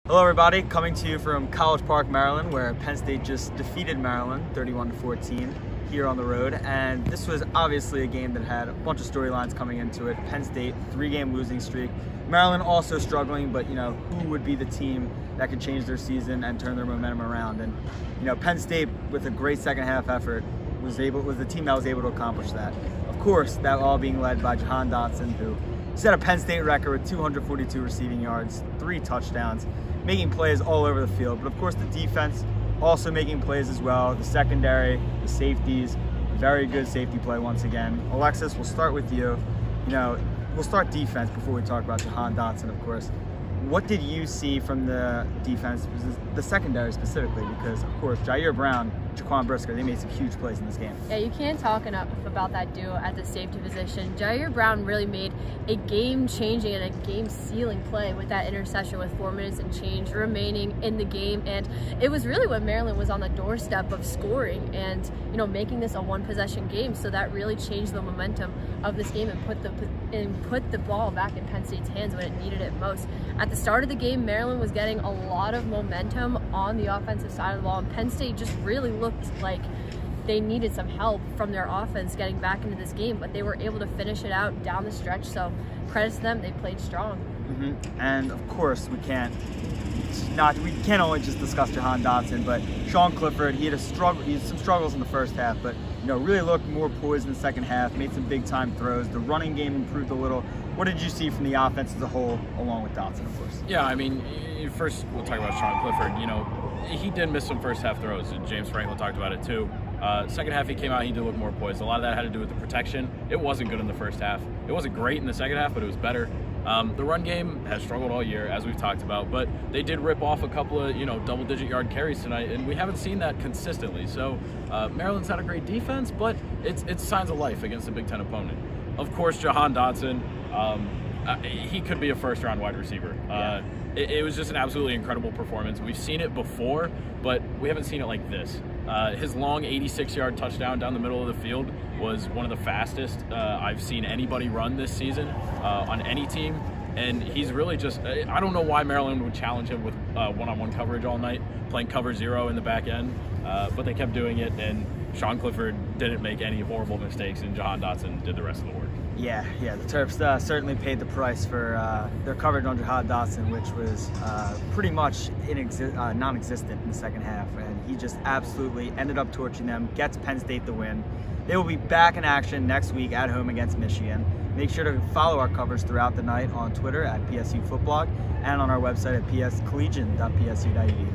Hello everybody, coming to you from College Park, Maryland, where Penn State just defeated Maryland 31-14 here on the road. And this was obviously a game that had a bunch of storylines coming into it. Penn State, 3-game losing streak. Maryland also struggling, but who would be the team that could change their season and turn their momentum around? And Penn State, with a great second half effort, was the team that was able to accomplish that. Of course, that all being led by Jahan Dotson, who set a Penn State record with 242 receiving yards, 3 touchdowns, making plays all over the field. But of course, the defense also making plays as well. The secondary, the safeties, very good safety play once again. Alexis, we'll start with you. We'll start defense before we talk about Jahan Dotson, of course. What did you see from the defense, the secondary specifically? Because, of course, Jair Brown, Jaquan Brisker, they made some huge plays in this game. Yeah, you can't talk enough about that duo at the safety position. Jair Brown really made a game-changing and a game-sealing play with that interception with 4 minutes and change remaining in the game. And it was really when Maryland was on the doorstep of scoring and, making this a one-possession game. So that really changed the momentum of this game and put the ball back in Penn State's hands when it needed it most. At the start of the game, Maryland was getting a lot of momentum on the offensive side of the ball, and Penn State just really looked like they needed some help from their offense getting back into this game, but they were able to finish it out down the stretch, so credit to them, they played strong. And of course, we can't only just discuss Jahan Dotson, but Sean Clifford, he had some struggles in the first half, but really looked more poised in the second half, made some big time throws. The running game improved a little. What did you see from the offense as a whole, along with Dotson, of course? Yeah, I mean, first we'll talk about Sean Clifford. He did miss some first half throws, and James Franklin talked about it too. Second half he came out, he did look more poised. A lot of that had to do with the protection. It wasn't good in the first half. It wasn't great in the second half, but it was better. The run game has struggled all year, as we've talked about, but they did rip off a couple of, double-digit yard carries tonight, and we haven't seen that consistently. So Maryland's had a great defense, but it's signs of life against a Big Ten opponent. Of course, Jahan Dotson, he could be a first-round wide receiver. It was just an absolutely incredible performance. We've seen it before, but we haven't seen it like this. His long 86-yard touchdown down the middle of the field was one of the fastest I've seen anybody run this season on any team. And he's really just, I don't know why Maryland would challenge him with one-on-one coverage all night, playing cover 0 in the back end, but they kept doing it, and Sean Clifford didn't make any horrible mistakes, and Jahan Dotson did the rest of the work. Yeah, the Terps certainly paid the price for their coverage on Jahan Dotson, which was pretty much non-existent in the second half, and he just absolutely ended up torching them, gets Penn State the win. They will be back in action next week at home against Michigan. Make sure to follow our coverage throughout the night on Twitter at PSU Footblog and on our website at collegian.psu.edu.